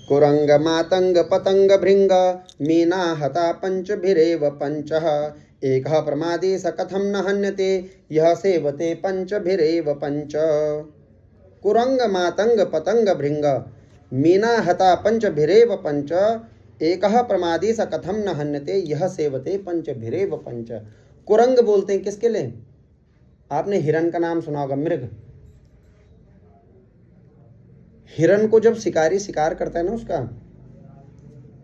कुरंग मातंग पतंग भृंग मीना हता पंचभिरेव पंचः एकः प्रमादी स कथम न हन्यते यह सेवते पंचभिरेव पंच। कुरंग मातंग पतंग भृंग मीना हता पंचभिरेव पंच एकः प्रमादी स कथम न हन्यते यह सेवते पंचभिरेव पंच। कुरंग बोलते हैं किसके लिए? आपने हिरण का नाम सुना होगा, मृग। हिरण को जब शिकारी शिकार करता है ना उसका,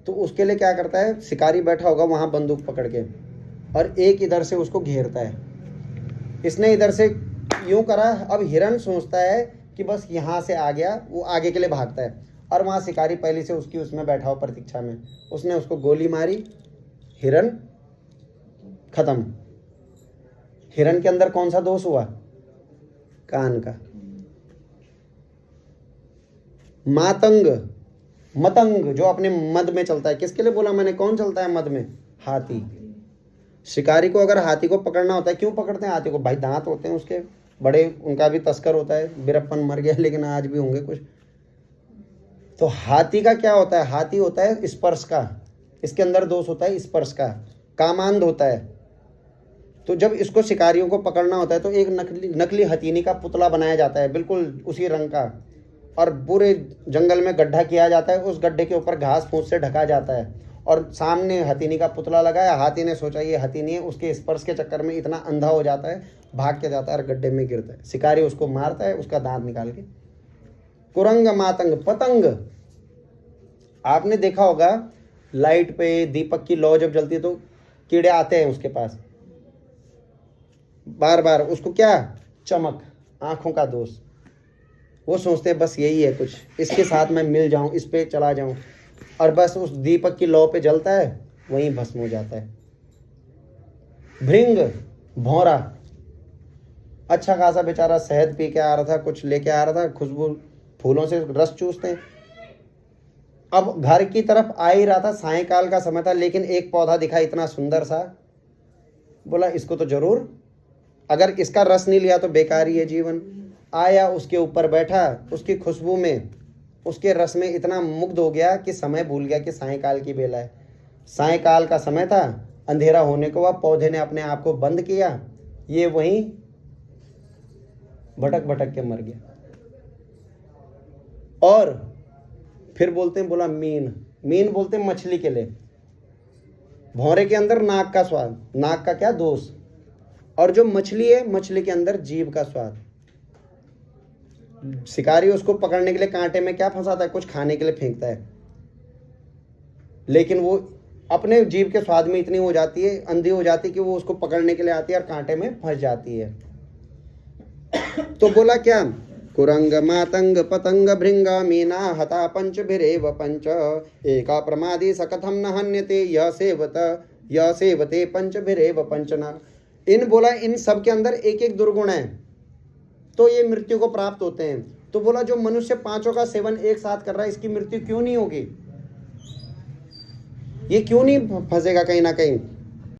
तो उसके लिए क्या करता है, शिकारी बैठा होगा वहां बंदूक पकड़ के और एक इधर से उसको घेरता है। इसने इधर से यूं करा, अब हिरण सोचता है कि बस यहां से आ गया, वो आगे के लिए भागता है और वहां शिकारी पहले से उसकी उसमें बैठा हो प्रतीक्षा में, उसने उसको गोली मारी, हिरण खत्म। हिरण के अंदर कौन सा दोष हुआ? कान का। मातंग मतंग जो अपने मद में चलता है, किसके लिए बोला मैंने? कौन चलता है मद में? हाथी। शिकारी को अगर हाथी को पकड़ना होता है, क्यों पकड़ते हैं हाथी को? भाई दांत होते हैं उसके बड़े, उनका भी तस्कर होता है। बीरप्पन मर गया लेकिन आज भी होंगे कुछ। तो हाथी का क्या होता है? हाथी होता है स्पर्श का, इसके अंदर दोष होता है स्पर्श का, कामांध होता है। तो जब इसको शिकारियों को पकड़ना होता है तो एक नकली हथीनी का पुतला बनाया जाता है, बिल्कुल उसी रंग का, और पूरे जंगल में गड्ढा किया जाता है, उस गड्ढे के ऊपर घास फूस से ढका जाता है और सामने हथीनी का पुतला लगाया। हाथी ने सोचा ये हथीनी है, उसके स्पर्श के चक्कर में इतना अंधा हो जाता है, भाग के जाता है और गड्ढे में गिरता है। शिकारी उसको मारता है, उसका दांत निकाल के। कुरंग मातंग पतंग, आपने देखा होगा लाइट पे दीपक की लौ जब जलती है तो कीड़े आते हैं उसके पास बार बार, उसको क्या? चमक, आंखों का दोष। वो सोचते हैं बस यही है कुछ, इसके साथ मैं मिल जाऊं, इस पे चला जाऊं, और बस उस दीपक की लौ पे जलता है, वहीं भस्म हो जाता है। भृंग भौरा, अच्छा खासा बेचारा शहद पी के आ रहा था, कुछ लेके आ रहा था, खुशबू फूलों से रस चूसते हैं। अब घर की तरफ आ ही रहा था, सायंकाल का समय था, लेकिन एक पौधा दिखा इतना सुंदर सा, बोला इसको तो जरूर, अगर इसका रस नहीं लिया तो बेकार ही है जीवन। आया, उसके ऊपर बैठा, उसकी खुशबू में, उसके रस में इतना मुग्ध हो गया कि समय भूल गया कि सायंकाल की बेला है। सायंकाल का समय था, अंधेरा होने को हुआ, पौधे ने अपने आप को बंद किया, ये वहीं भटक भटक के मर गया। और फिर बोलते हैं, बोला मीन, मीन बोलते हैं मछली के लिए। भौरे के अंदर नाक का स्वाद, नाक का क्या दोष, और जो मछली है, मछली के अंदर जीभ का स्वाद। शिकारी उसको पकड़ने के लिए कांटे में क्या फंसाता है? कुछ खाने के लिए फेंकता है, लेकिन वो अपने जीभ के स्वाद में इतनी हो जाती है, अंधी हो जाती है कि वो उसको पकड़ने के लिए आती है और कांटे में फंस जाती है। तो बोला क्या? कुरंग मातंग पतंग भृंग मीना हता पंचभिरेव पंच एका प्रमादी स कथम न हन्यते यह सेवते पंचभिरेव पंचना। इन बोला इन सब के अंदर एक एक दुर्गुण है, तो ये मृत्यु को प्राप्त होते हैं। तो बोला जो मनुष्य पांचों का सेवन एक साथ कर रहा है, इसकी मृत्यु क्यों नहीं होगी? ये क्यों नहीं फंसेगा कहीं ना कहीं?